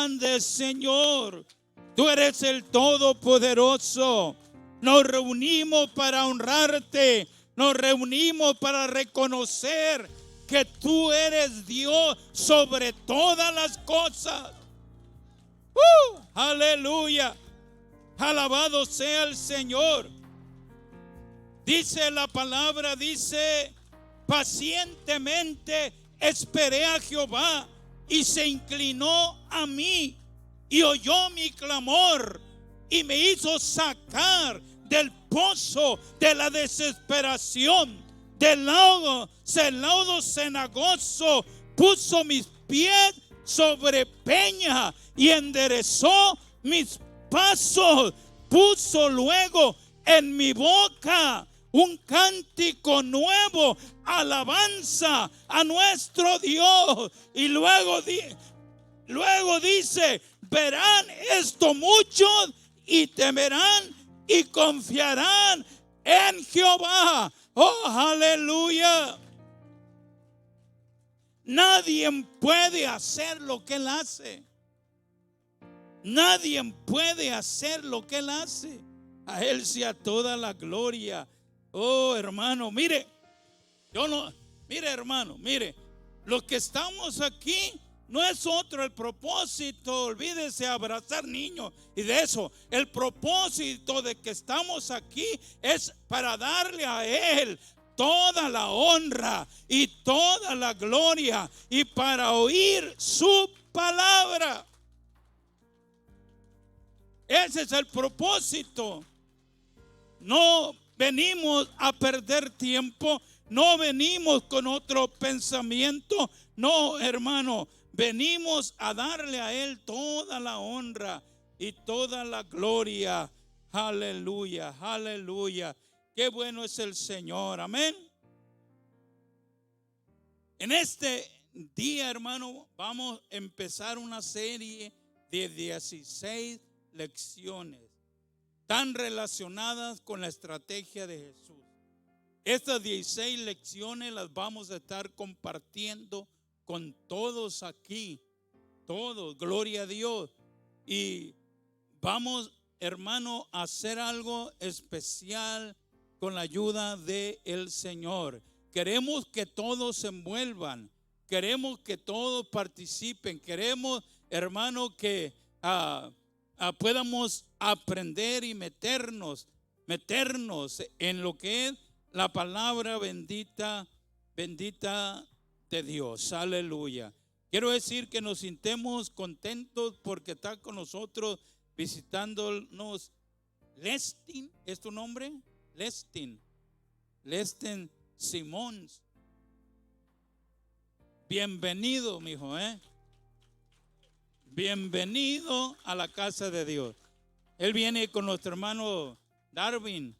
grande, Señor. Tú eres el Todopoderoso. Nos reunimos para honrarte. Nos reunimos para reconocer que tú eres Dios sobre todas las cosas. Aleluya. Alabado sea el Señor. Dice la palabra, dice, pacientemente esperé a Jehová y se inclinó a mí y oyó mi clamor y me hizo sacar del pozo de la desesperación, del lodo cenagoso. Puso mis pies sobre peña y enderezó mis pasos. Puso luego en mi boca un cántico nuevo, alabanza a nuestro Dios. Y luego dice, verán esto muchos y temerán y confiarán en Jehová. Oh, aleluya. Nadie puede hacer lo que Él hace. Nadie puede hacer lo que Él hace. A Él sea toda la gloria. Oh, hermano, mire, hermano, los que estamos aquí, no es otro el propósito. Olvídese abrazar niños y de eso. El propósito de que estamos aquí es para darle a Él toda la honra y toda la gloria y para oír su palabra. Ese es el propósito. No venimos a perder tiempo, no venimos con otro pensamiento. No, hermano, venimos a darle a Él toda la honra y toda la gloria. Aleluya, aleluya. Qué bueno es el Señor, amén. En este día, hermano, vamos a empezar una serie de 16 lecciones tan relacionadas con la estrategia de Jesús. Estas 16 lecciones las vamos a estar compartiendo con todos aquí, todos, gloria a Dios. Y vamos, hermano, a hacer algo especial con la ayuda del Señor. Queremos que todos se envuelvan, queremos que todos participen, queremos, hermano, que podamos aprender y meternos en lo que es la palabra bendita de Dios. Aleluya. Quiero decir que nos sintemos contentos porque está con nosotros visitándonos Lestin. ¿Es tu nombre? Lestin Simons. Bienvenido, mijo, Bienvenido a la casa de Dios. Él viene con nuestro hermano Darwin.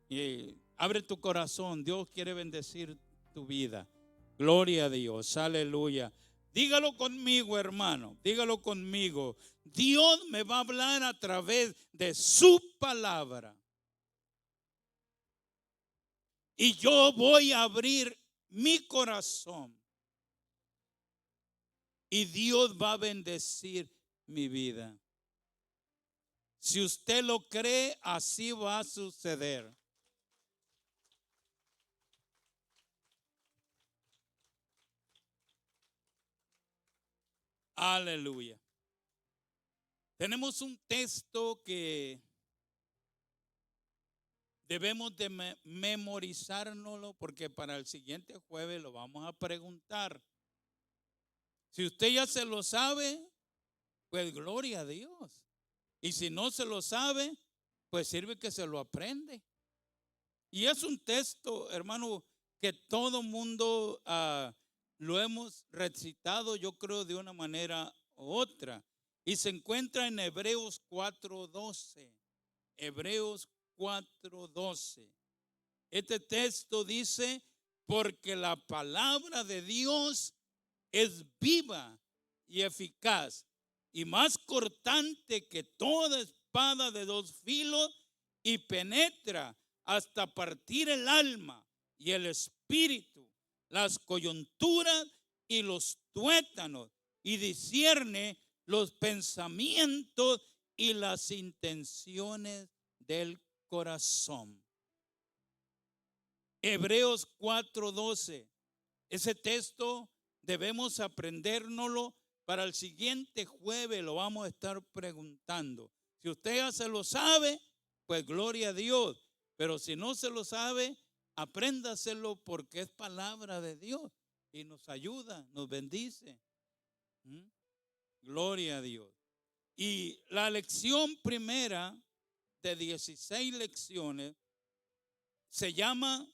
Y abre tu corazón. Dios quiere bendecir tu vida. Gloria a Dios. Aleluya. Dígalo conmigo, hermano. Dígalo conmigo. Dios me va a hablar a través de su palabra. Y yo voy a abrir mi corazón. Y Dios va a bendecir mi vida. Si usted lo cree, así va a suceder. Aleluya. Tenemos un texto que debemos de memorizárnoslo porque para el siguiente jueves lo vamos a preguntar. Si usted ya se lo sabe, pues gloria a Dios. Y si no se lo sabe, pues sirve que se lo aprende. Y es un texto, hermano, que todo mundo lo hemos recitado, yo creo, de una manera u otra. Y se encuentra en Hebreos 4:12. Hebreos 4:12. Este texto dice, porque la palabra de Dios es viva y eficaz y más cortante que toda espada de dos filos y penetra hasta partir el alma y el espíritu, las coyunturas y los tuétanos y discierne los pensamientos y las intenciones del corazón. Hebreos 4:12. Ese texto debemos aprendérnoslo. Para el siguiente jueves lo vamos a estar preguntando. Si usted ya se lo sabe, pues gloria a Dios. Pero si no se lo sabe, apréndaselo porque es palabra de Dios y nos ayuda, nos bendice. Gloria a Dios. Y la lección primera de 16 lecciones se llama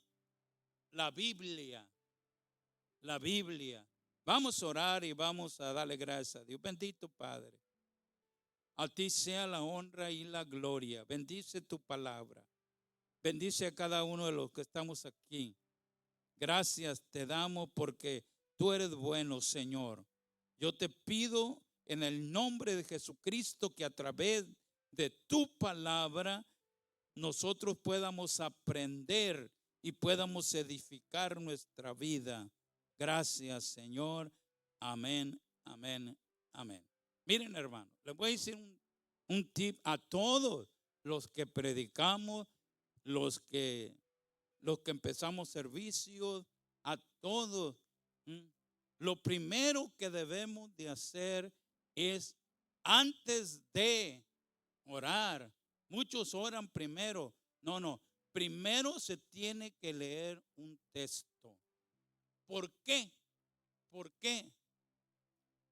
la Biblia. La Biblia. Vamos a orar y vamos a darle gracias a Dios. Bendito Padre. A ti sea la honra y la gloria. Bendice tu palabra. Bendice a cada uno de los que estamos aquí. Gracias te damos porque tú eres bueno, Señor. Yo te pido en el nombre de Jesucristo que a través de tu palabra nosotros podamos aprender y podamos edificar nuestra vida. Gracias, Señor. Amén, amén, amén. Miren, hermano, les voy a decir un tip a todos los que predicamos, los que empezamos servicios, a todos. Lo primero que debemos de hacer es, antes de orar, muchos oran primero. No, primero se tiene que leer un texto. ¿Por qué? ¿Por qué?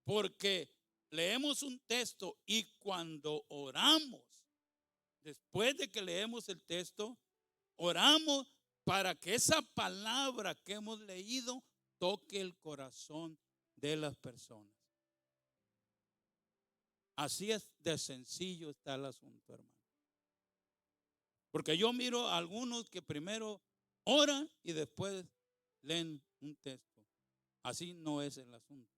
Porque leemos un texto y cuando oramos, después de que leemos el texto, oramos para que esa palabra que hemos leído toque el corazón de las personas. Así es de sencillo está el asunto, hermano. Porque yo miro a algunos que primero oran y después leen un texto. Así no es el asunto.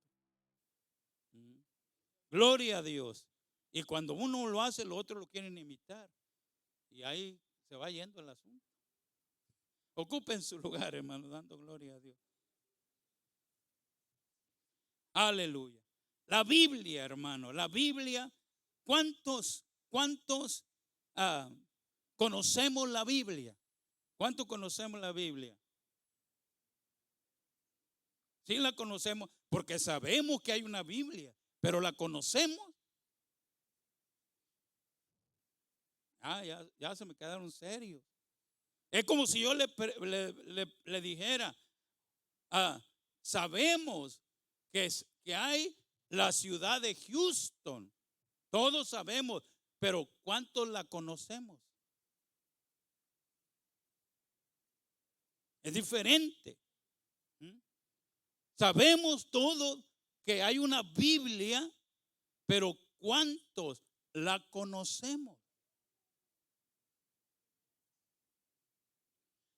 Gloria a Dios. Y cuando uno lo hace, los otros lo quieren imitar. Y ahí se va yendo el asunto. Ocupen su lugar, hermano, dando gloria a Dios. Aleluya. La Biblia, hermano, la Biblia. ¿Cuántos conocemos la Biblia? ¿Cuántos conocemos la Biblia? Sí la conocemos porque sabemos que hay una Biblia, pero ¿la conocemos? Ya se me quedaron serios. Es como si yo le dijera, sabemos que hay la ciudad de Houston. Todos sabemos, pero ¿cuántos la conocemos? Es diferente. Sabemos todos que hay una Biblia, pero ¿cuántos la conocemos?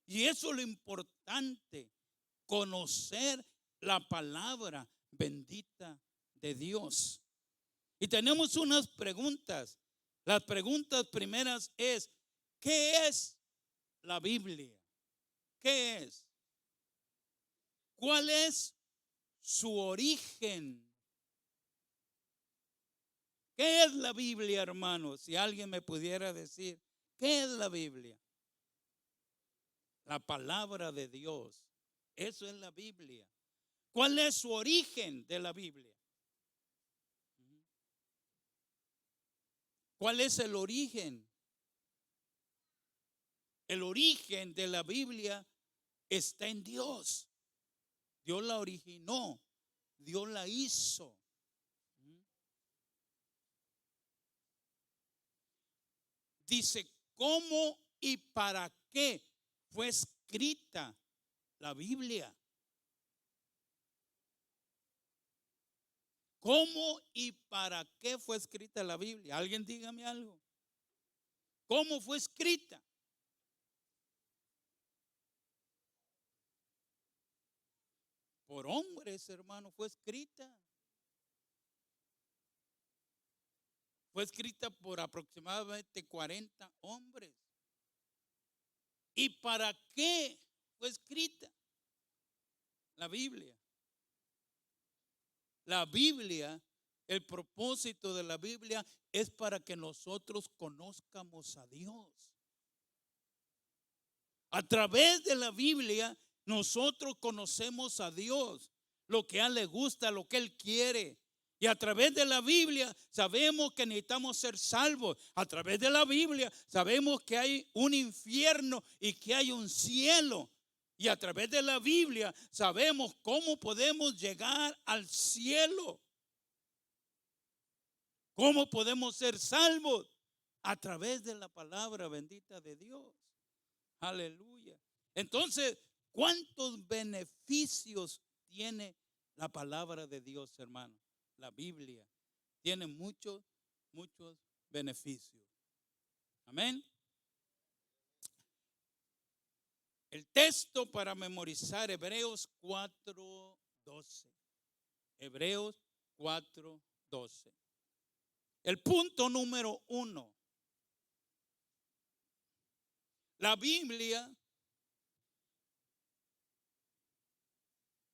Y eso es lo importante, conocer la palabra bendita de Dios. Y tenemos unas preguntas. Las preguntas primeras es, ¿qué es la Biblia? ¿Qué es? ¿Cuál es su origen? ¿Qué es la Biblia, hermano? Si alguien me pudiera decir, ¿qué es la Biblia? La palabra de Dios. Eso es la Biblia. ¿Cuál es su origen de la Biblia? ¿Cuál es el origen? El origen de la Biblia está en Dios. Dios la originó. Dios la hizo. Dice, ¿cómo y para qué fue escrita la Biblia? ¿Cómo y para qué fue escrita la Biblia? Alguien dígame algo. ¿Cómo fue escrita? Por hombres, hermano, fue escrita. Fue escrita por aproximadamente 40 hombres. ¿Y para qué fue escrita la Biblia? La Biblia, el propósito de la Biblia es para que nosotros conozcamos a Dios. A través de la Biblia nosotros conocemos a Dios, lo que a Él le gusta, lo que Él quiere. Y a través de la Biblia sabemos que necesitamos ser salvos. A través de la Biblia sabemos que hay un infierno y que hay un cielo. Y a través de la Biblia sabemos cómo podemos llegar al cielo. ¿Cómo podemos ser salvos? A través de la palabra bendita de Dios. Aleluya. Entonces, ¿cuántos beneficios tiene la palabra de Dios, hermano? La Biblia tiene muchos beneficios. Amén. El texto para memorizar, Hebreos 4:12. Hebreos 4:12. El punto número 1. La Biblia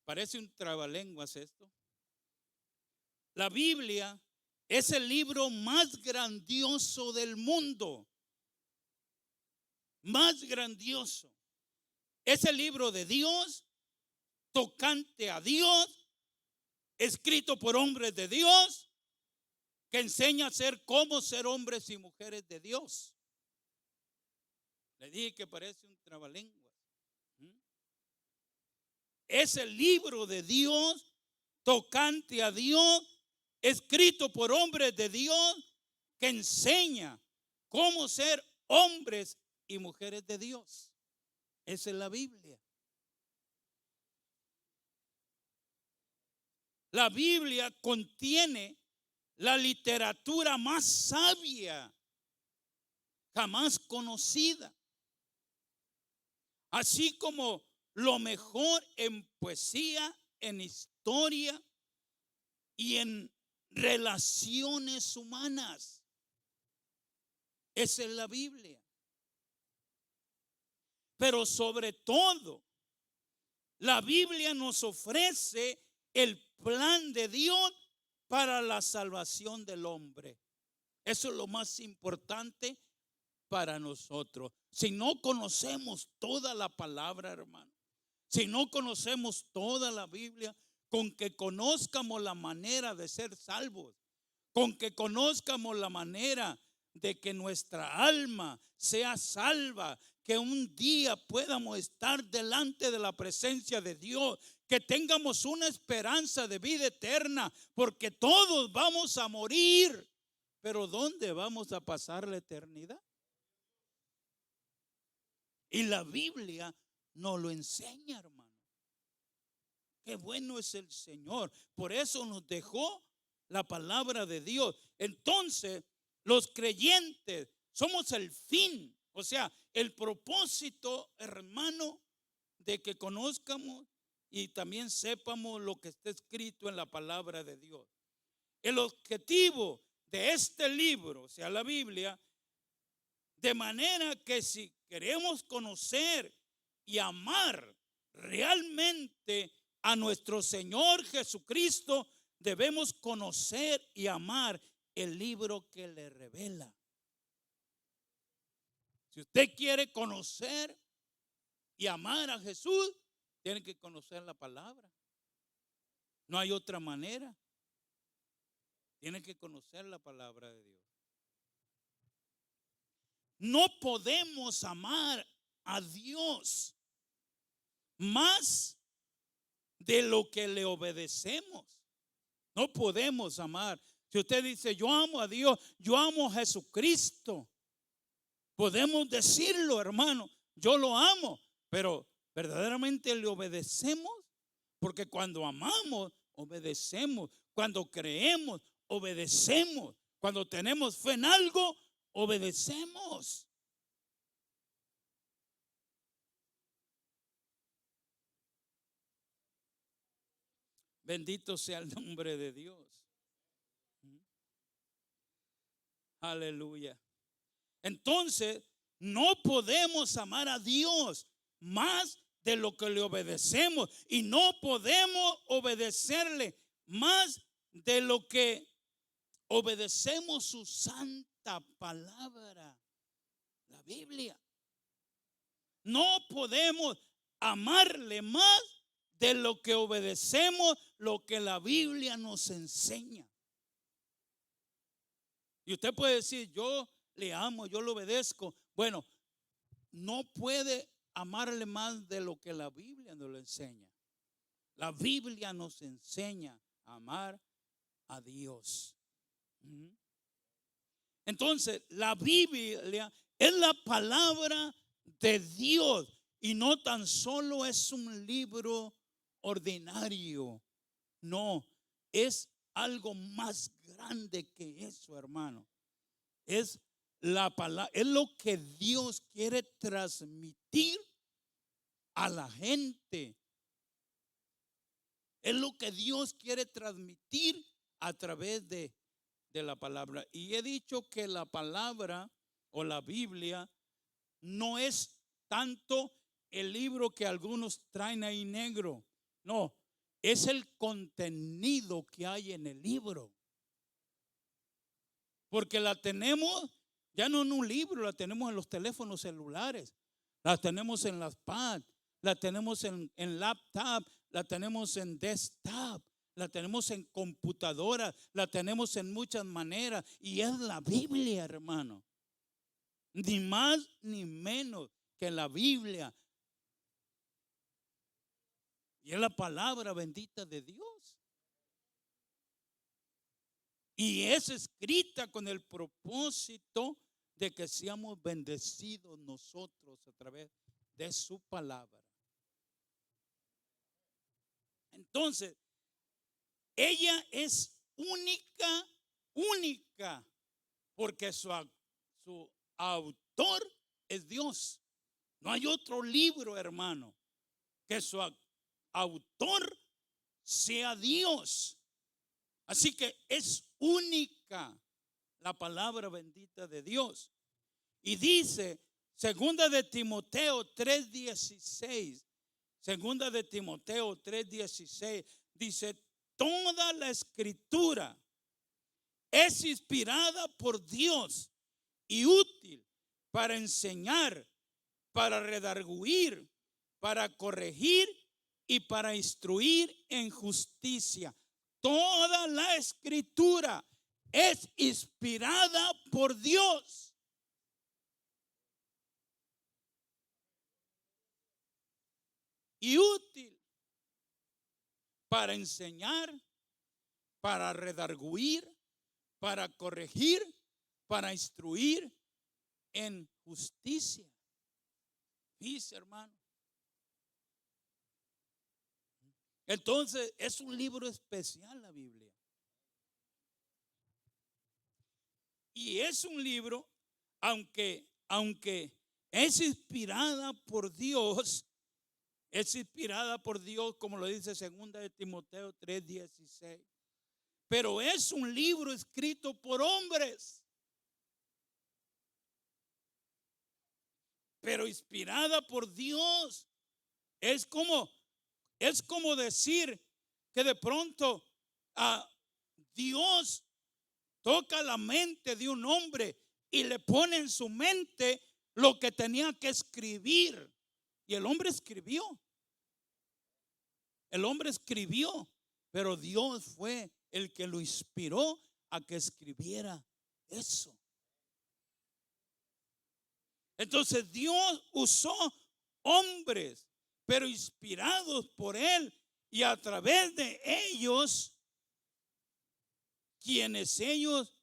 parece un trabalenguas esto. La Biblia es el libro más grandioso del mundo. Más grandioso. Es el libro de Dios, tocante a Dios, escrito por hombres de Dios, que enseña a ser cómo ser hombres y mujeres de Dios. Le dije que parece un trabalenguas. Es el libro de Dios, tocante a Dios, escrito por hombres de Dios, que enseña cómo ser hombres y mujeres de Dios. Esa es la Biblia. La Biblia contiene la literatura más sabia jamás conocida, así como lo mejor en poesía, en historia y en relaciones humanas. Esa es la Biblia. Pero sobre todo, la Biblia nos ofrece el plan de Dios para la salvación del hombre. Eso es lo más importante para nosotros. Si no conocemos toda la palabra, hermano, si no conocemos toda la Biblia, con que conozcamos la manera de ser salvos, con que conozcamos la manera de que nuestra alma sea salva, que un día podamos estar delante de la presencia de Dios, que tengamos una esperanza de vida eterna, porque todos vamos a morir, pero ¿dónde vamos a pasar la eternidad? Y la Biblia nos lo enseña, hermano. Qué bueno es el Señor. Por eso nos dejó la palabra de Dios. Entonces, los creyentes somos el fin, o sea, el propósito, hermano, de que conozcamos y también sepamos lo que está escrito en la palabra de Dios. El objetivo de este libro, o sea, la Biblia, de manera que si queremos conocer y amar realmente a nuestro Señor Jesucristo, debemos conocer y amar el libro que le revela. Si usted quiere conocer y amar a Jesús, tiene que conocer la palabra. No hay otra manera. Tiene que conocer la palabra de Dios. No podemos amar a Dios más de lo que le obedecemos. No podemos amar. Si usted dice, yo amo a Dios, yo amo a Jesucristo, podemos decirlo, hermano, yo lo amo, pero verdaderamente le obedecemos, porque cuando amamos, obedecemos. Cuando creemos, obedecemos. Cuando tenemos fe en algo, obedecemos. Bendito sea el nombre de Dios. Aleluya. Entonces, no podemos amar a Dios más de lo que le obedecemos, y no podemos obedecerle más de lo que obedecemos su santa palabra, la Biblia. No podemos amarle más de lo que obedecemos lo que la Biblia nos enseña. Y usted puede decir, yo le amo, yo le obedezco. Bueno, no puede amarle más de lo que la Biblia nos lo enseña. La Biblia nos enseña a amar a Dios. Entonces, la Biblia es la palabra de Dios y no tan solo es un libro ordinario. No, es algo más grande que eso, hermano. Es la palabra, es lo que Dios quiere transmitir a la gente. Es lo que Dios quiere transmitir a través de la palabra. Y he dicho que la palabra o la Biblia no es tanto el libro que algunos traen ahí negro. No, es el contenido que hay en el libro. Porque la tenemos ya no en un libro, la tenemos en los teléfonos celulares, la tenemos en las pads, la tenemos en laptop, la tenemos en desktop, la tenemos en computadora, la tenemos en muchas maneras. Y es la Biblia, hermano. Ni más ni menos que la Biblia. Y es la palabra bendita de Dios. Y es escrita con el propósito de que seamos bendecidos nosotros a través de su palabra. Entonces, ella es única, porque su autor es Dios. No hay otro libro, hermano, que su autor sea Dios. Así que es única la palabra bendita de Dios. Y dice, segunda de Timoteo 3:16, segunda de Timoteo 3:16, dice, toda la escritura es inspirada por Dios y útil para enseñar, para redarguir, para corregir y para instruir en justicia. Toda la escritura es inspirada por Dios. Y útil para enseñar, para redarguir, para corregir, para instruir en justicia. Dice, hermano. Entonces, es un libro especial la Biblia. Y es un libro, aunque es inspirada por Dios, como lo dice segunda de Timoteo 3:16. Pero es un libro escrito por hombres. Pero inspirada por Dios. Es como decir que de pronto Dios toca la mente de un hombre y le pone en su mente lo que tenía que escribir. Y el hombre escribió. Pero Dios fue el que lo inspiró a que escribiera eso. Entonces Dios usó hombres, pero inspirados por Él, y a través de ellos, quienes ellos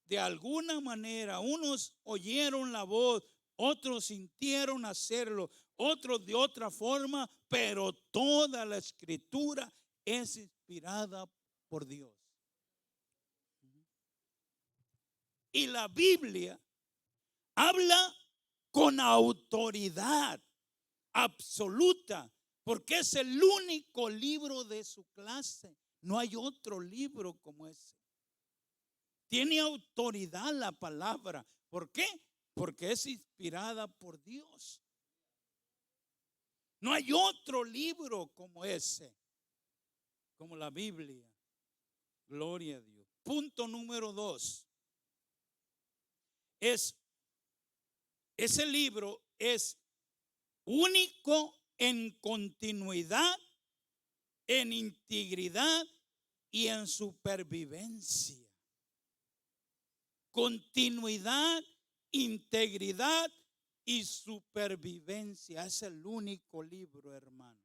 de alguna manera, unos oyeron la voz, otros sintieron hacerlo, otros de otra forma, pero toda la escritura es inspirada por Dios. Y la Biblia habla con autoridad absoluta, porque es el único libro de su clase. No hay otro libro como ese. Tiene autoridad la palabra. ¿Por qué? Porque es inspirada por Dios. No hay otro libro como ese, como la Biblia. Gloria a Dios. Punto número 2. Ese libro es único en continuidad, en integridad y en supervivencia. Continuidad, integridad y supervivencia. Es el único libro, hermano.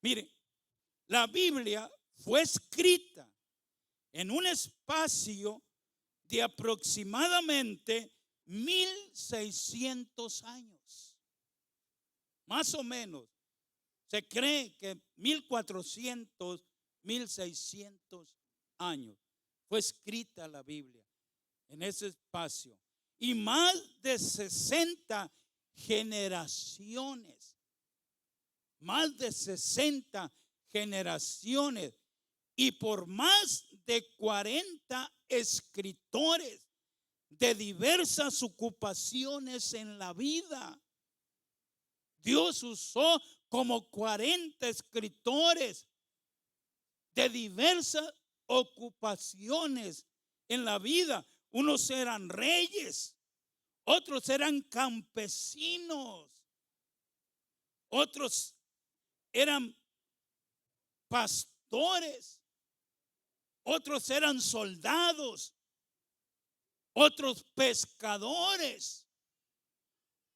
Mire, la Biblia fue escrita en un espacio de aproximadamente 1600 años. Más o menos. Se cree que 1400, 1600 años fue escrita la Biblia en ese espacio. Y más de 60 generaciones. Más de 60 generaciones. Y por más de 40 escritores de diversas ocupaciones en la vida. Dios usó como 40 escritores de diversas ocupaciones en la vida. Unos eran reyes, otros eran campesinos, otros eran pastores, otros eran soldados, otros pescadores,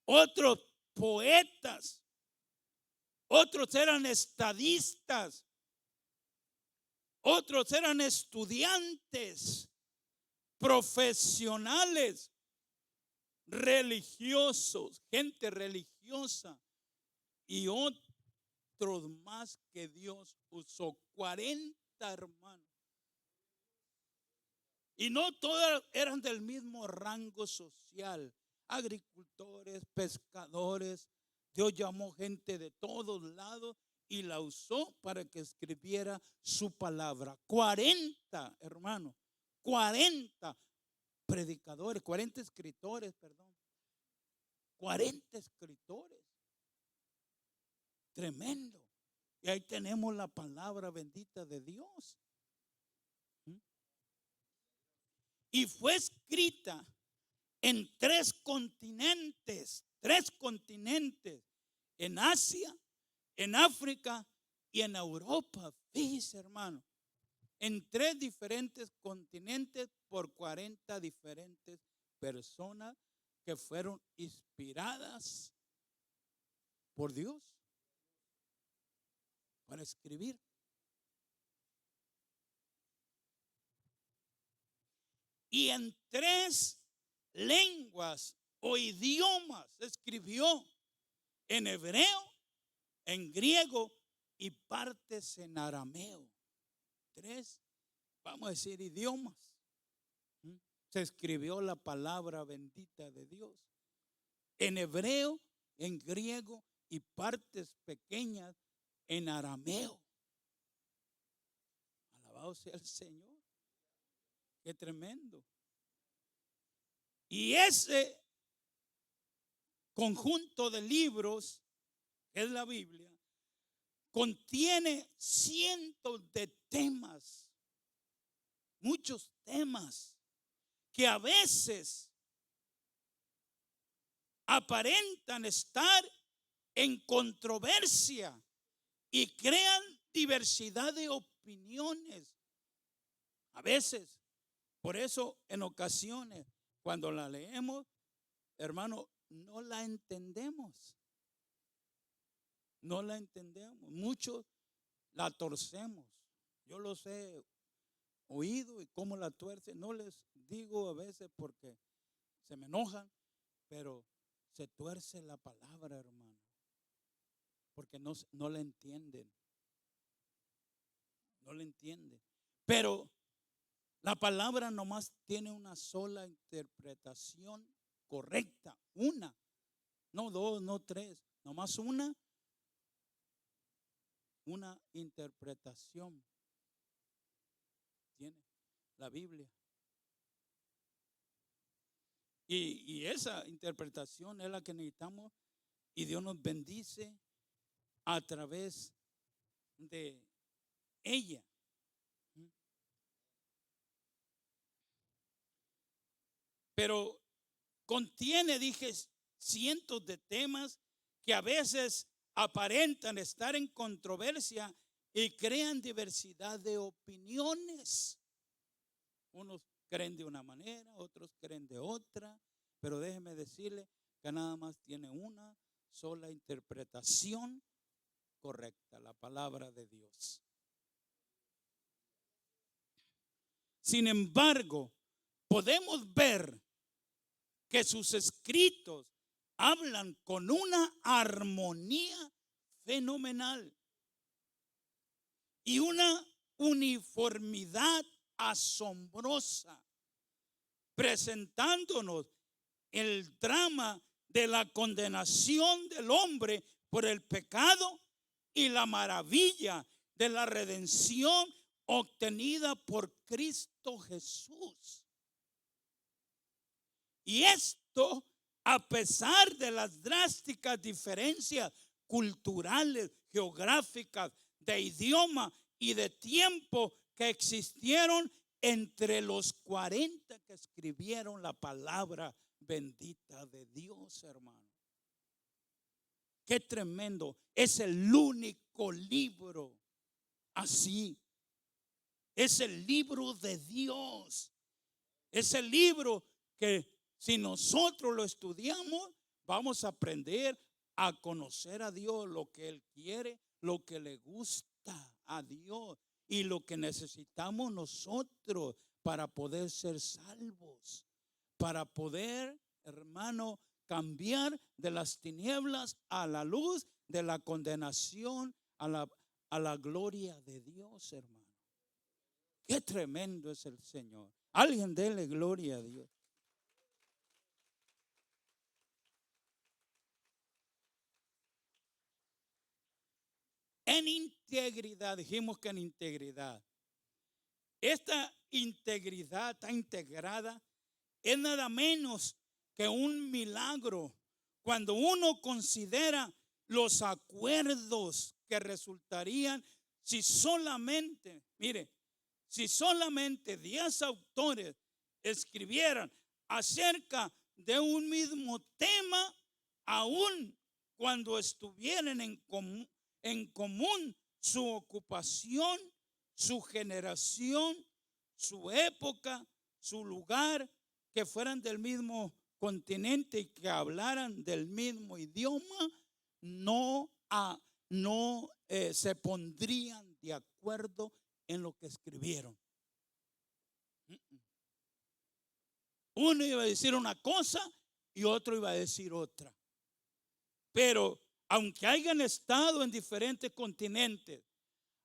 otros poetas, otros eran estadistas, otros eran estudiantes, profesionales, religiosos, gente religiosa y otros más que Dios usó. 40 hermanos. Y no todos eran del mismo rango social. Agricultores, pescadores. Dios llamó gente de todos lados y la usó para que escribiera su palabra. 40, hermano. 40 predicadores, 40 escritores, perdón. 40 escritores. Tremendo. Y ahí tenemos la palabra bendita de Dios. Y fue escrita en 3 continentes, en Asia, en África y en Europa. Fíjese, hermano, en 3 diferentes continentes por 40 diferentes personas que fueron inspiradas por Dios para escribir. Y en 3 lenguas o idiomas escribió: en hebreo, en griego y partes en arameo. 3, vamos a decir, idiomas. Se escribió la palabra bendita de Dios. En hebreo, en griego y partes pequeñas en arameo. Alabado sea el Señor. Qué tremendo. Y ese conjunto de libros, que es la Biblia, contiene cientos de temas, muchos temas que a veces aparentan estar en controversia y crean diversidad de opiniones. A veces, por eso en ocasiones, cuando la leemos, hermano, no la entendemos. No la entendemos. Muchos la torcemos. Yo los he oído y cómo la tuercen. No les digo a veces porque se me enojan, pero se tuerce la palabra, hermano, porque no la entienden. No la entienden. Pero la palabra nomás tiene una sola interpretación correcta. Una, no 2, no 3, nomás una interpretación tiene la Biblia. Y esa interpretación es la que necesitamos, y Dios nos bendice a través de ella. pero contiene, dije, cientos de temas que a veces aparentan estar en controversia y crean diversidad de opiniones. Unos creen de una manera, otros creen de otra, pero déjeme decirle que nada más tiene una sola interpretación correcta, la palabra de Dios. Sin embargo, podemos ver que sus escritos hablan con una armonía fenomenal y una uniformidad asombrosa, presentándonos el drama de la condenación del hombre por el pecado y la maravilla de la redención obtenida por Cristo Jesús. Y esto, a pesar de las drásticas diferencias culturales, geográficas, de idioma y de tiempo que existieron entre los 40 que escribieron la palabra bendita de Dios, hermano. Qué tremendo. Es el único libro así. Es el libro de Dios. Es el libro que si nosotros lo estudiamos, vamos a aprender a conocer a Dios, lo que Él quiere, lo que le gusta a Dios y lo que necesitamos nosotros para poder ser salvos, para poder, hermano, cambiar de las tinieblas a la luz, de la condenación a la gloria de Dios, hermano. Qué tremendo es el Señor. Alguien dele gloria a Dios. En integridad, dijimos que en integridad. Esta integridad está integrada es nada menos que un milagro cuando uno considera los acuerdos que resultarían si solamente, mire, si solamente 10 autores escribieran acerca de un mismo tema, aun cuando estuvieran en común su ocupación, su generación, su época, su lugar, que fueran del mismo continente y que hablaran del mismo idioma, no se pondrían de acuerdo en lo que escribieron. Uno iba a decir una cosa y otro iba a decir otra. Pero aunque hayan estado en diferentes continentes,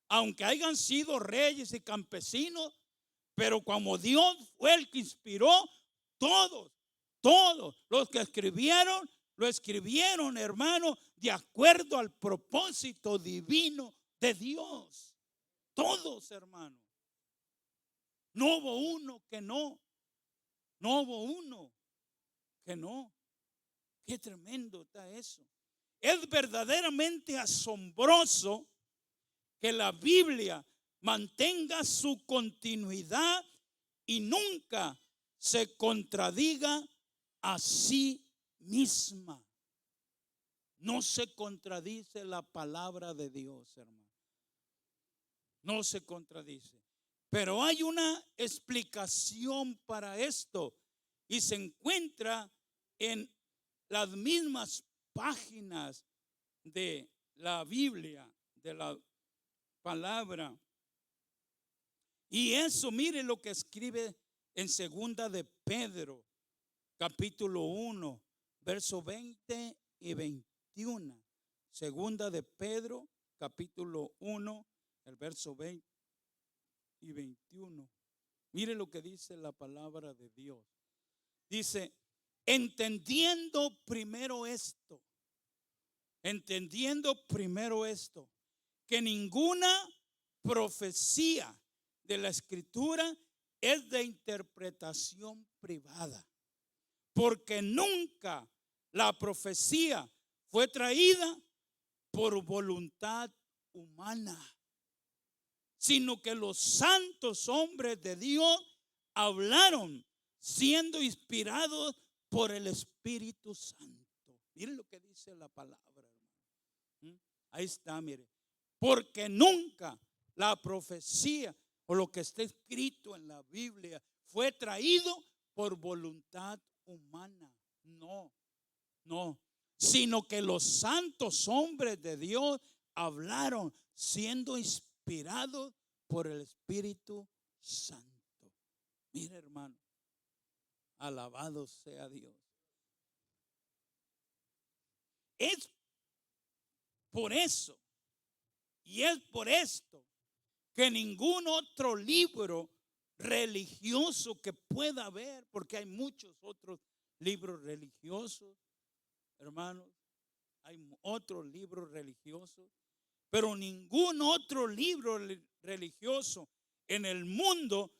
aunque hayan sido reyes y campesinos, pero como Dios fue el que inspiró, todos los que escribieron, lo escribieron, hermano, de acuerdo al propósito divino de Dios. Todos, hermano. No hubo uno que no. No hubo uno que no. Qué tremendo está eso. Es verdaderamente asombroso que la Biblia mantenga su continuidad y nunca se contradiga a sí misma. No se contradice la palabra de Dios, hermano. No se contradice. Pero hay una explicación para esto y se encuentra en las mismas páginas de la Biblia, de la palabra. Y eso, mire lo que escribe en segunda de Pedro, capítulo 1, verso 20 y 21. Segunda de Pedro, capítulo 1, el verso 20 y 21. Mire lo que dice la palabra de Dios. Dice, entendiendo primero esto, que ninguna profecía de la Escritura es de interpretación privada, porque nunca la profecía fue traída por voluntad humana, sino que los santos hombres de Dios hablaron siendo inspirados por el Espíritu Santo. Miren lo que dice la palabra, hermano. Ahí está, mire. Porque nunca la profecía o lo que está escrito en la Biblia fue traído por voluntad humana. No, no. Sino que los santos hombres de Dios hablaron siendo inspirados por el Espíritu Santo. Mire, hermano, alabado sea Dios. Es por eso y es por esto que ningún otro libro religioso que pueda haber, porque hay muchos otros libros religiosos, hermanos, hay otros libros religiosos, pero ningún otro libro religioso en el mundo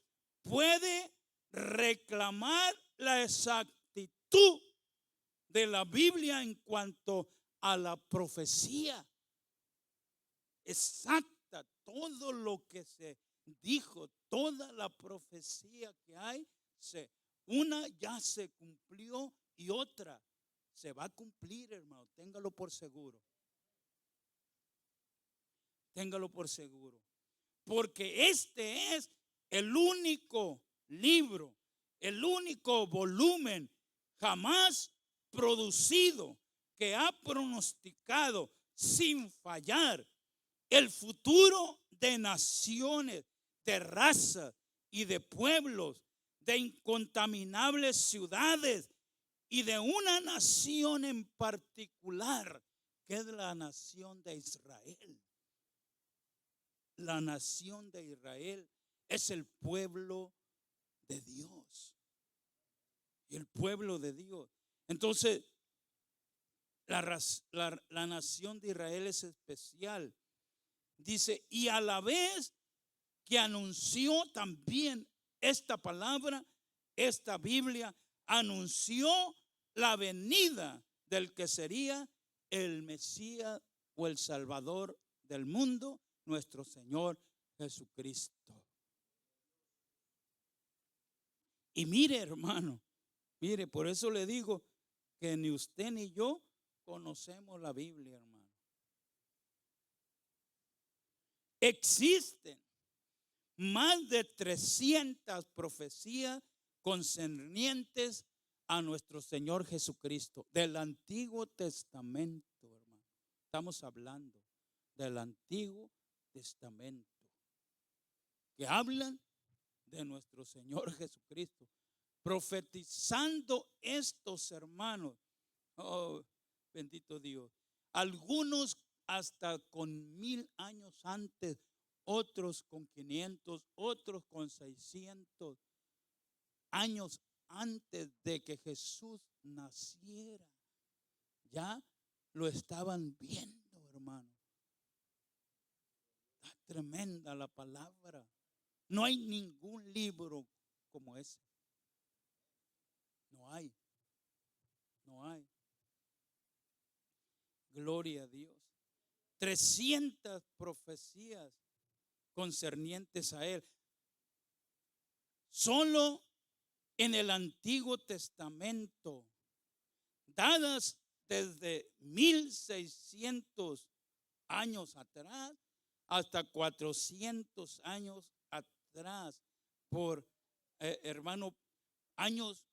puede reclamar la exactitud de la Biblia en cuanto a la profecía exacta. Todo lo que se dijo, toda la profecía que hay, una ya se cumplió y otra se va a cumplir, hermano. Téngalo por seguro. Téngalo por seguro. Porque este es el único libro, el único volumen jamás producido que ha pronosticado sin fallar el futuro de naciones, de razas y de pueblos, de incontaminables ciudades y de una nación en particular, que es la nación de Israel. La nación de Israel es el pueblo de Dios. El pueblo de Dios. Entonces, la nación de Israel es especial. Dice, y a la vez que anunció también esta palabra, esta Biblia, anunció la venida del que sería el Mesías o el Salvador del mundo, nuestro Señor Jesucristo. Y mire, hermano, mire, por eso le digo que ni usted ni yo conocemos la Biblia, hermano. Existen más de 300 profecías concernientes a nuestro Señor Jesucristo del Antiguo Testamento, hermano. Estamos hablando del Antiguo Testamento, que hablan de nuestro Señor Jesucristo, profetizando estos hermanos. Oh, bendito Dios. Algunos hasta con 1000 años antes, otros con 500, otros con 600 años antes de que Jesús naciera. Ya lo estaban viendo, hermano. Está tremenda la palabra. No hay ningún libro como ese. No hay. No hay. Gloria a Dios. 300 profecías concernientes a Él. Solo en el Antiguo Testamento, dadas desde 1600 años atrás hasta 400 años atrás, por hermano, años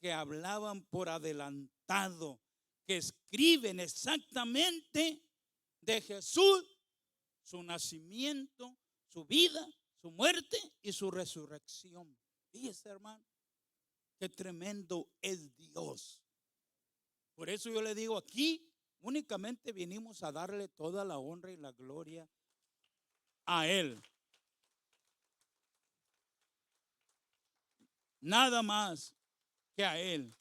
que hablaban por adelantado, que escriben exactamente de Jesús, su nacimiento, su vida, su muerte y su resurrección. Fíjese, hermano, qué tremendo es Dios. Por eso yo le digo, aquí únicamente vinimos a darle toda la honra y la gloria a Él. Nada más que a Él.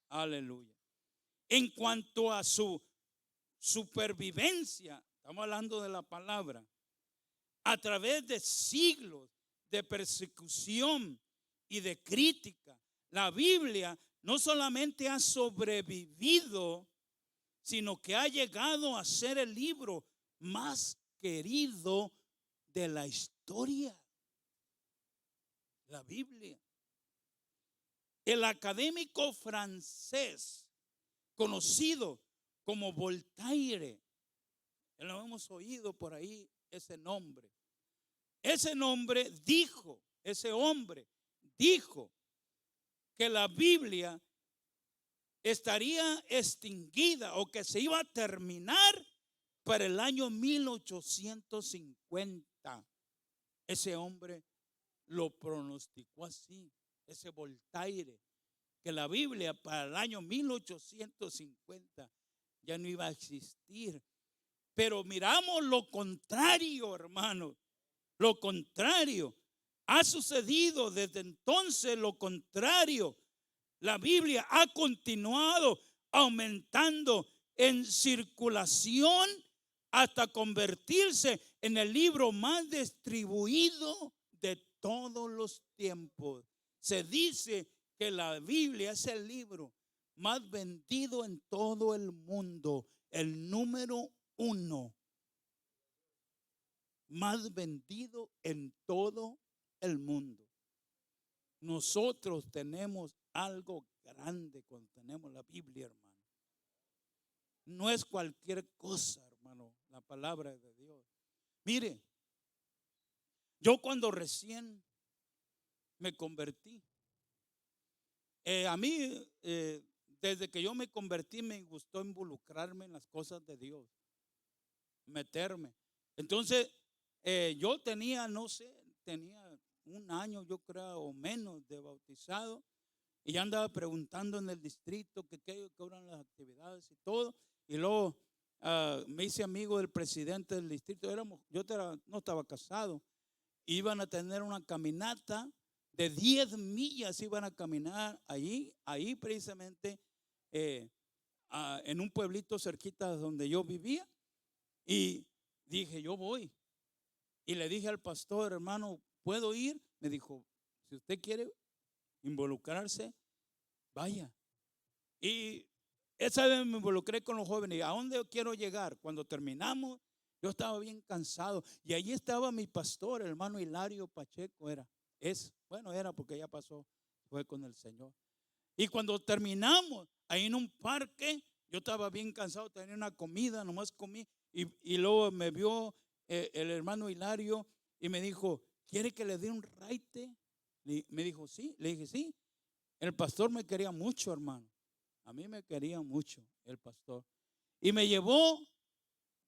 Aleluya. En cuanto a su supervivencia, estamos hablando de la palabra, a través de siglos de persecución y de crítica, la Biblia no solamente ha sobrevivido, sino que ha llegado a ser el libro más querido de la historia. La Biblia. El académico francés conocido como Voltaire, lo hemos oído por ahí ese nombre. Ese nombre dijo, ese hombre dijo que la Biblia estaría extinguida o que se iba a terminar para el año 1850. Ese hombre lo pronosticó así, ese Voltaire, que la Biblia para el año 1850 ya no iba a existir. Pero miramos lo contrario, hermano, lo contrario. Ha sucedido desde entonces lo contrario. La Biblia ha continuado aumentando en circulación hasta convertirse en el libro más distribuido de todos los tiempos. Se dice que la Biblia es el libro más vendido en todo el mundo, el número 1 más vendido en todo el mundo. Nosotros tenemos algo grande cuando tenemos la Biblia, hermano. No es cualquier cosa, hermano, la palabra de Dios. Mire, yo cuando recién me convertí, a mí, desde que yo me convertí, me gustó involucrarme en las cosas de Dios, meterme. Entonces, yo tenía, no sé, tenía un año, yo creo, o menos de bautizado, y ya andaba preguntando en el distrito que qué eran las actividades y todo. Y luego me hice amigo del presidente del distrito. Yo no estaba casado. Iban a tener una caminata de 10 millas, iban a caminar ahí precisamente, en un pueblito cerquita donde yo vivía. Y dije, yo voy. Y le dije al pastor, hermano, ¿puedo ir? Me dijo, si usted quiere involucrarse, vaya. Y esa vez me involucré con los jóvenes. ¿A dónde quiero llegar? Cuando terminamos, yo estaba bien cansado. Y allí estaba mi pastor, el hermano Hilario Pacheco, era porque ya pasó, fue con el Señor. Y cuando terminamos, ahí en un parque, yo estaba bien cansado, tenía una comida, nomás comí. Y luego me vio el hermano Hilario y me dijo, ¿quiere que le dé un raite? Me dijo, sí. Le dije, sí. El pastor me quería mucho, hermano. A mí me quería mucho el pastor. Y me llevó,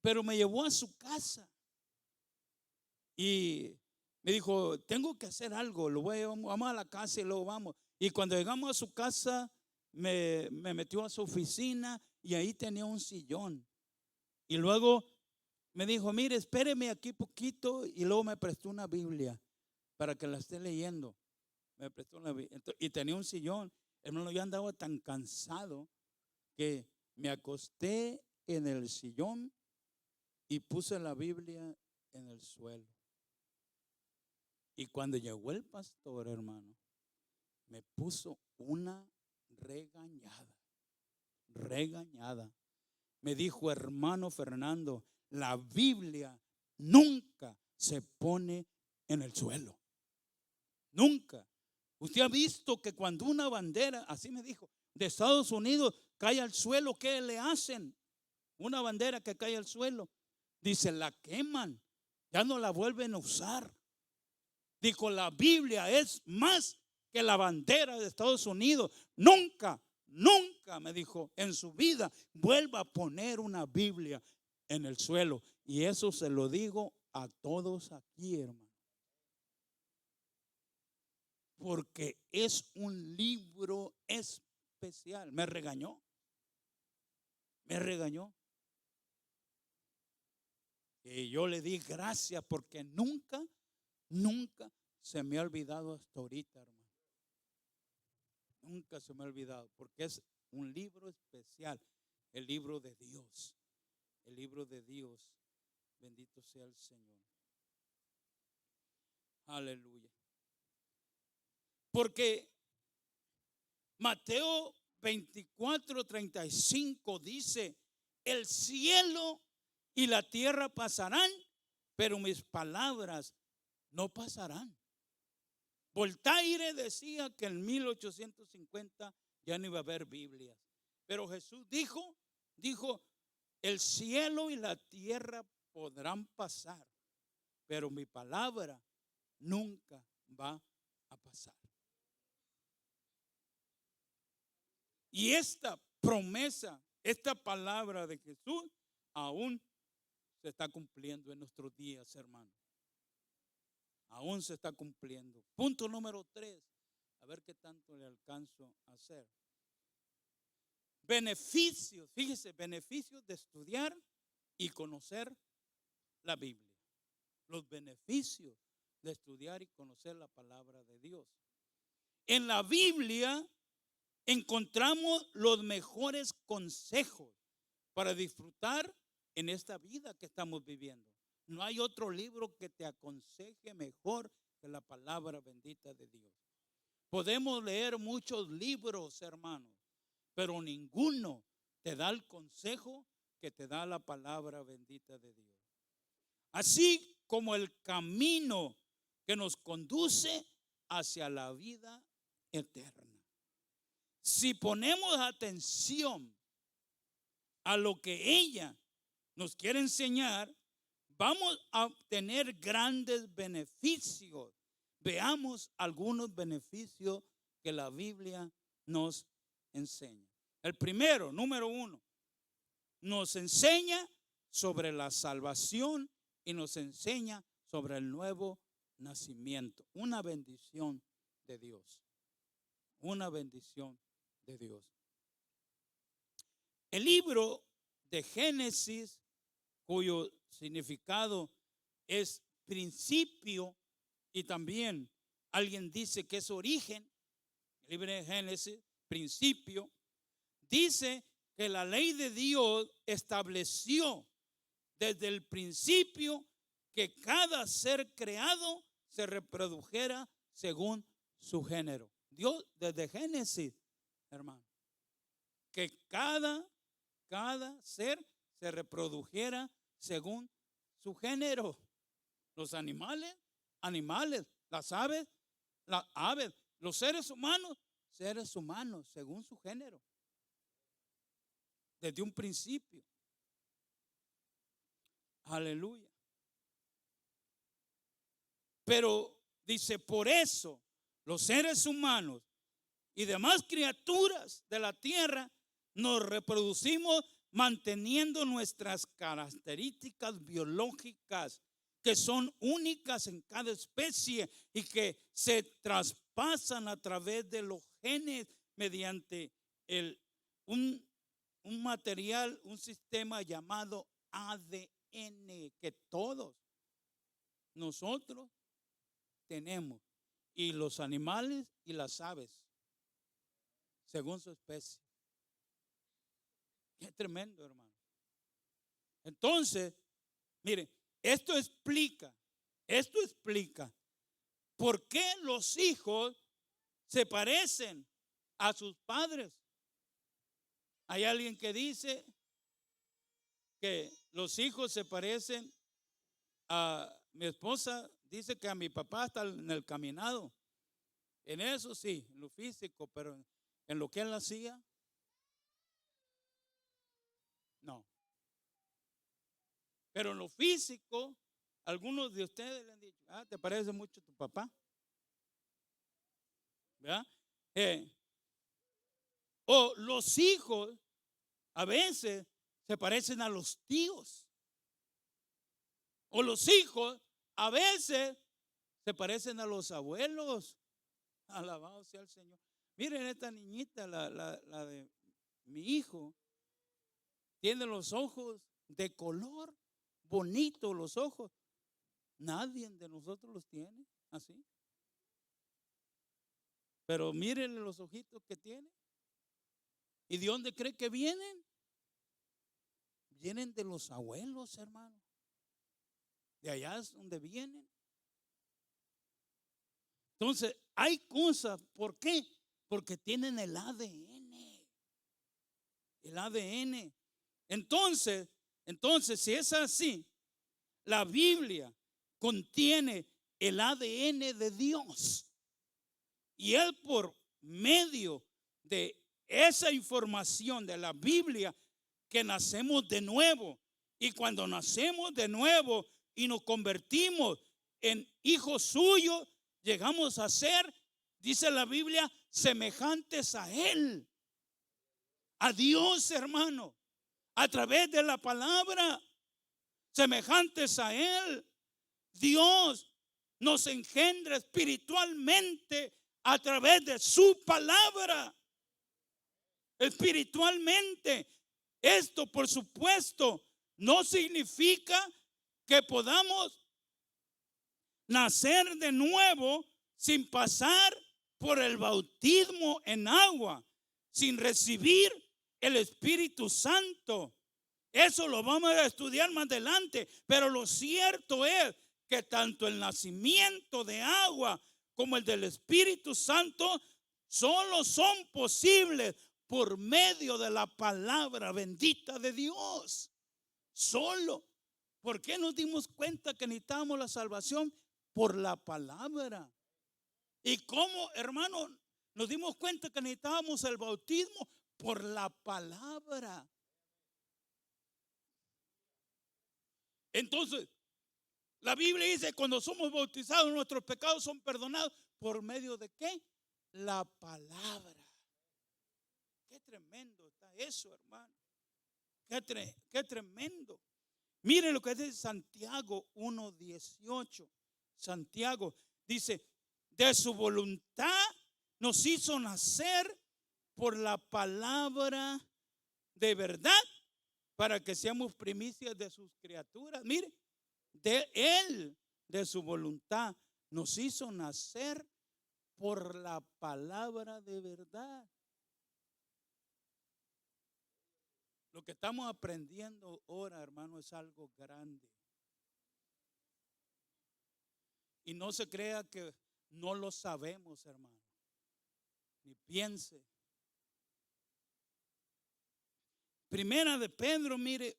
pero me llevó a su casa. Y me dijo, tengo que hacer algo, vamos a la casa y luego vamos. Y cuando llegamos a su casa, me metió a su oficina y ahí tenía un sillón. Y luego me dijo, mire, espéreme aquí poquito, y luego me prestó una Biblia para que la esté leyendo. Me prestó una Biblia y tenía un sillón. Hermano, yo andaba tan cansado que me acosté en el sillón y puse la Biblia en el suelo. Y cuando llegó el pastor, hermano, me puso una regañada. Me dijo, hermano Fernando, la Biblia nunca se pone en el suelo. Nunca. Usted ha visto que cuando una bandera, así me dijo, de Estados Unidos cae al suelo, ¿qué le hacen? Una bandera que cae al suelo, dice, la queman, ya no la vuelven a usar. Dijo, la Biblia es más que la bandera de Estados Unidos. Nunca, me dijo, en su vida vuelva a poner una Biblia en el suelo. Y eso se lo digo a todos aquí, hermano. Porque es un libro especial. Me regañó. Y yo le di gracias porque nunca se me ha olvidado hasta ahorita, hermano. Nunca se me ha olvidado porque es un libro especial. El libro de Dios. El libro de Dios. Bendito sea el Señor. Aleluya. Porque Mateo 24:35 dice, el cielo y la tierra pasarán, pero mis palabras no pasarán. Voltaire decía que en 1850 ya no iba a haber Biblias. Pero Jesús dijo, el cielo y la tierra podrán pasar, pero mi palabra nunca va a pasar. Y esta promesa, esta palabra de Jesús aún se está cumpliendo en nuestros días, hermanos. Aún se está cumpliendo. Punto número 3. A ver qué tanto le alcanzo a hacer. Beneficios, fíjese, beneficios de estudiar y conocer la Biblia. Los beneficios de estudiar y conocer la palabra de Dios. En la Biblia encontramos los mejores consejos para disfrutar en esta vida que estamos viviendo. No hay otro libro que te aconseje mejor que la palabra bendita de Dios. Podemos leer muchos libros, hermanos, pero ninguno te da el consejo que te da la palabra bendita de Dios. Así como el camino que nos conduce hacia la vida eterna. Si ponemos atención a lo que ella nos quiere enseñar, vamos a obtener grandes beneficios. Veamos algunos beneficios que la Biblia nos enseña. El primero, número 1, nos enseña sobre la salvación y nos enseña sobre el nuevo nacimiento. Una bendición de Dios. Una bendición de Dios. El libro de Génesis, cuyo significado es principio y también alguien dice que es origen, el libro de Génesis, principio, dice que la ley de Dios estableció desde el principio que cada ser creado se reprodujera según su género. Dios desde Génesis, hermano, que cada ser se reprodujera según su género. Los animales, las aves, los seres humanos, según su género. Desde un principio. Aleluya. Pero dice, por eso los seres humanos y demás criaturas de la tierra nos reproducimos manteniendo nuestras características biológicas que son únicas en cada especie y que se traspasan a través de los genes mediante un material, un sistema llamado ADN que todos nosotros tenemos, y los animales y las aves según su especie. Qué tremendo, hermano. Entonces, mire, esto explica por qué los hijos se parecen a sus padres. Hay alguien que dice que los hijos se parecen a mi esposa, dice que a mi papá está en el caminado. En eso sí, en lo físico, pero en lo que él hacía, no. Pero en lo físico, algunos de ustedes le han dicho, te parece mucho tu papá. ¿Verdad? O los hijos a veces se parecen a los tíos. O los hijos a veces se parecen a los abuelos. Alabado sea el Señor. Miren esta niñita, la de mi hijo, tiene los ojos de color bonito, los ojos. Nadie de nosotros los tiene así. Pero mírenle los ojitos que tiene. ¿Y de dónde cree que vienen? Vienen de los abuelos, hermano. De allá es donde vienen. Entonces, hay cosas, ¿por qué? Porque tienen el ADN. El ADN. Entonces, si es así, la Biblia contiene el ADN de Dios. Y Él, por medio de esa información de la Biblia, que nacemos de nuevo. Y cuando nacemos de nuevo y nos convertimos en hijos suyos, llegamos a ser, dice la Biblia, semejantes a Él, a Dios, hermano, a través de la palabra, semejantes a Él. Dios nos engendra espiritualmente a través de su palabra. Espiritualmente. Esto, por supuesto, no significa que podamos nacer de nuevo sin pasar por el bautismo en agua, sin recibir el Espíritu Santo. Eso lo vamos a estudiar más adelante, pero lo cierto es que tanto el nacimiento de agua como el del Espíritu Santo solo son posibles por medio de la palabra bendita de Dios. Solo. ¿Por qué nos dimos cuenta que necesitábamos la salvación? Por la palabra. ¿Y cómo, hermano, nos dimos cuenta que necesitábamos el bautismo? Por la palabra. Entonces, la Biblia dice, cuando somos bautizados, nuestros pecados son perdonados. ¿Por medio de qué? La palabra. Qué tremendo está eso, hermano. Qué tremendo. Mire lo que dice Santiago 1:18. Santiago dice, de su voluntad nos hizo nacer por la palabra de verdad, para que seamos primicias de sus criaturas. Mire, de Él, de su voluntad, nos hizo nacer por la palabra de verdad. Lo que estamos aprendiendo ahora, hermano, es algo grande. Y no se crea que no lo sabemos, hermano. Ni piense. Primera de Pedro, mire,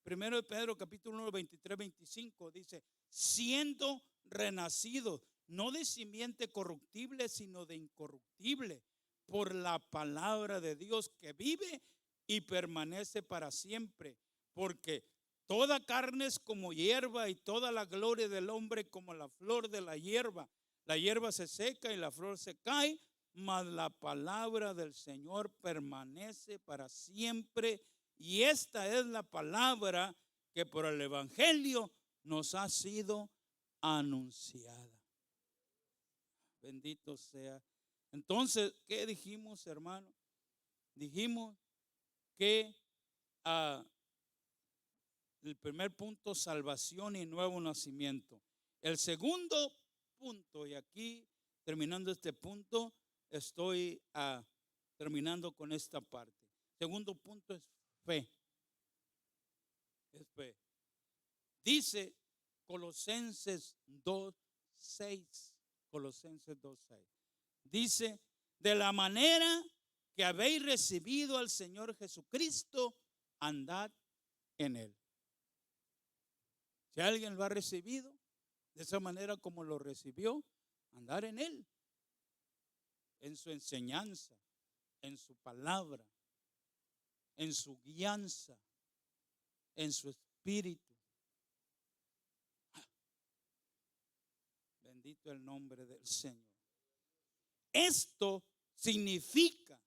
Primero de Pedro capítulo 1, 23, 25 dice, siendo renacidos, no de simiente corruptible, sino de incorruptible, por la palabra de Dios que vive y permanece para siempre. Porque toda carne es como hierba y toda la gloria del hombre como la flor de la hierba. La hierba se seca y la flor se cae, mas la palabra del Señor permanece para siempre. Y esta es la palabra que por el Evangelio nos ha sido anunciada. Bendito sea. Entonces, ¿qué dijimos, hermano? Dijimos que el primer punto, salvación y nuevo nacimiento. El segundo punto, y aquí terminando este punto, estoy terminando con esta parte. Segundo punto es fe. Es fe. Dice Colosenses 2:6. Colosenses 2:6. Dice, de la manera que habéis recibido al Señor Jesucristo, andad en Él. Si alguien lo ha recibido, de esa manera como lo recibió, andar en Él. En su enseñanza, en su palabra, en su guianza, en su espíritu. Bendito el nombre del Señor. Esto significa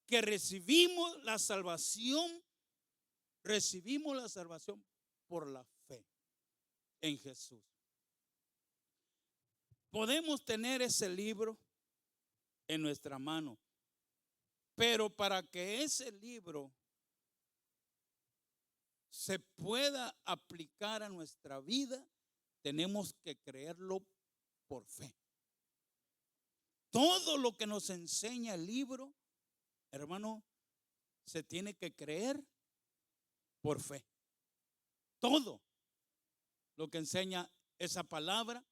que recibimos la salvación por la fe en Jesús. Podemos tener ese libro en nuestra mano, pero para que ese libro se pueda aplicar a nuestra vida, tenemos que creerlo por fe. Todo lo que nos enseña el libro, hermano, se tiene que creer por fe. Todo lo que enseña esa palabra,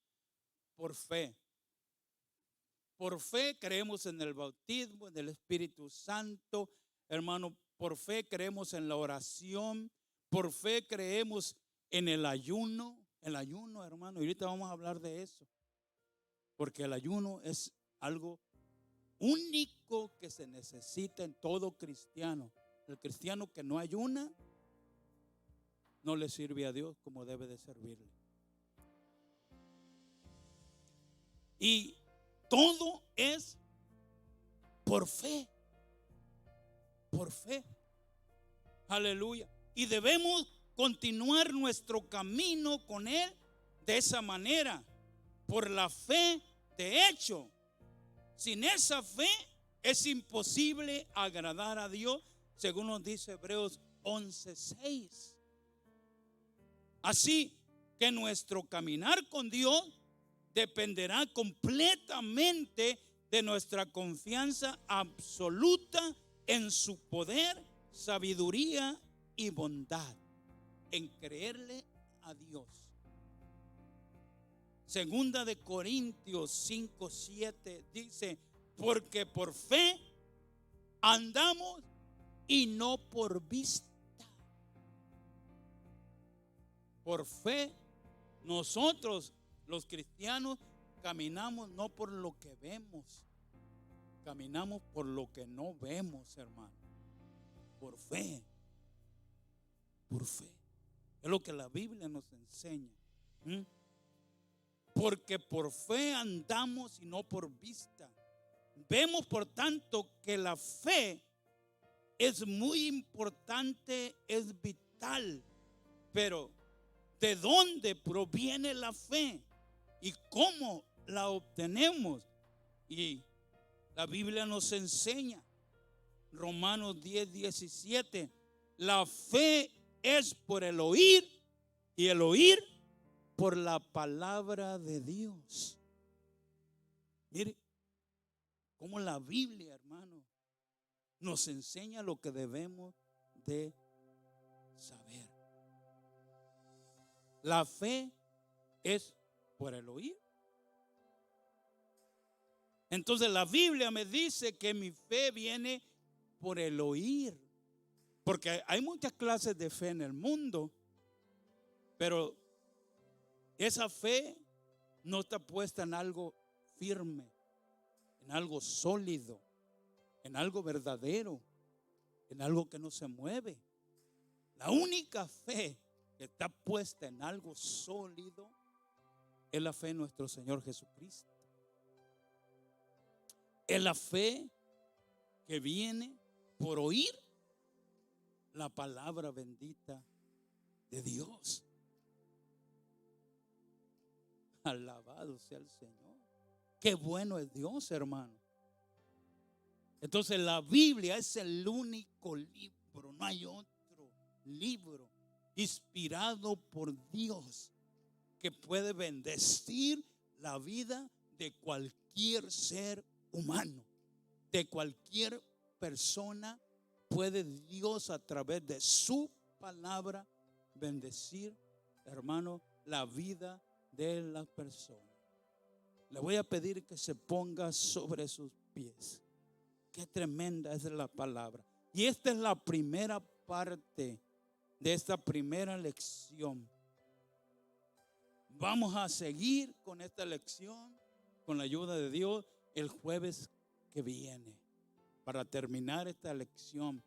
por fe. Por fe creemos en el bautismo, en el Espíritu Santo, hermano. Por fe creemos en la oración. Por fe creemos en el ayuno, hermano. Y ahorita vamos a hablar de eso. porque el ayuno es algo único que se necesita en todo cristiano. El cristiano que no ayuna no le sirve a Dios como debe de servirle. Y todo es por fe. Por fe. Aleluya. Y debemos continuar nuestro camino con Él de esa manera, por la fe. De hecho, sin esa fe es imposible agradar a Dios, según nos dice Hebreos 11:6. Así que nuestro caminar con Dios dependerá completamente de nuestra confianza absoluta en su poder, sabiduría y bondad, en creerle a Dios. Segunda de Corintios 5:7 dice: porque por fe andamos y no por vista. Por fe nosotros los cristianos caminamos no por lo que vemos, caminamos por lo que no vemos, hermano. Por fe. Por fe. Es lo que la Biblia nos enseña. Porque por fe andamos y no por vista. Vemos por tanto que la fe es muy importante, es vital. Pero ¿de dónde proviene la fe? ¿Y cómo la obtenemos? Y la Biblia nos enseña, Romanos 10:17, la fe es por el oír y el oír por la palabra de Dios. Mire cómo la Biblia, hermano, nos enseña lo que debemos de saber. La fe es por el oír. Entonces la Biblia me dice que mi fe viene por el oír. Porque hay muchas clases de fe en el mundo, pero esa fe no está puesta en algo firme, en algo sólido, en algo verdadero, en algo que no se mueve. La única fe que está puesta en algo sólido es la fe en nuestro Señor Jesucristo. Es la fe que viene por oír la palabra bendita de Dios. Alabado sea el Señor. Qué bueno es Dios, hermano. Entonces la Biblia es el único libro, no hay otro libro inspirado por Dios que puede bendecir la vida de cualquier ser humano, de cualquier persona. Puede Dios a través de su palabra bendecir, hermano, la vida de las personas. Le voy a pedir que se ponga sobre sus pies. Qué tremenda es la palabra. Y esta es la primera parte de esta primera lección. Vamos a seguir con esta lección con la ayuda de Dios el jueves que viene. Para terminar esta lección,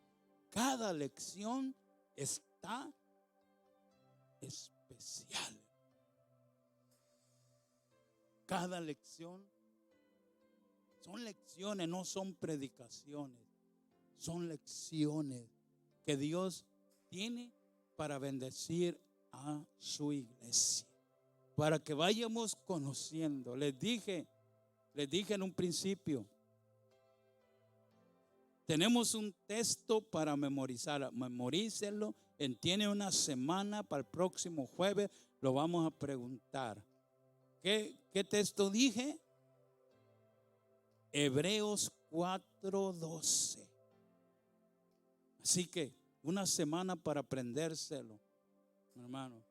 cada lección está especial. Cada lección son lecciones, no son predicaciones. Son lecciones que Dios tiene para bendecir a su iglesia. Para que vayamos conociendo. Les dije en un principio, tenemos un texto para memorizar. Memorícenlo. Tiene una semana, para el próximo jueves lo vamos a preguntar. ¿Qué texto dije? Hebreos 4:12. Así que una semana para aprendérselo, hermano.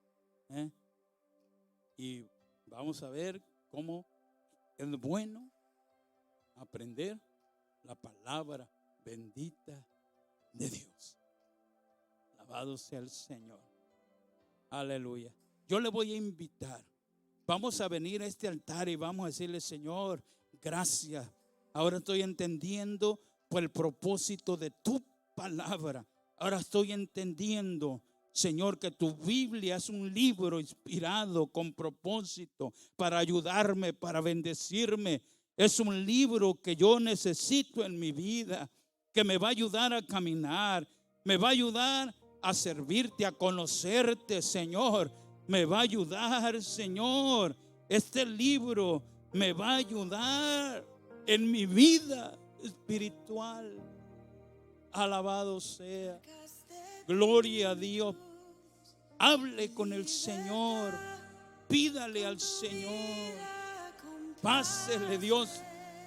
Y vamos a ver cómo es bueno aprender la palabra bendita de Dios. Alabado sea el Señor. Aleluya. Yo le voy a invitar Vamos a venir a este altar y vamos a decirle: Señor, gracias. Ahora estoy entendiendo por el propósito de tu palabra. Ahora estoy entendiendo, Señor, que tu Biblia es un libro inspirado con propósito para ayudarme, para bendecirme. Es un libro que yo necesito en mi vida, que me va a ayudar a caminar, me va a ayudar a servirte, a conocerte, Señor. Me va a ayudar, Señor. Este libro me va a ayudar en mi vida espiritual. Alabado sea. Gloria a Dios. Hable con el Señor. Pídale al Señor. Pásele. Dios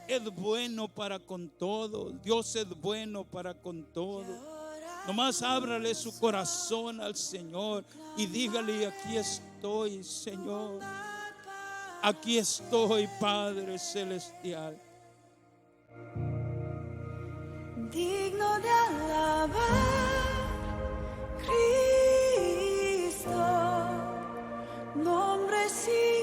es bueno para con todos. Dios es bueno para con todos. Nomás ábrale su corazón al Señor y dígale: aquí estoy, Señor. Aquí estoy, Padre celestial. Digno de alabar, Cristo, nombre sin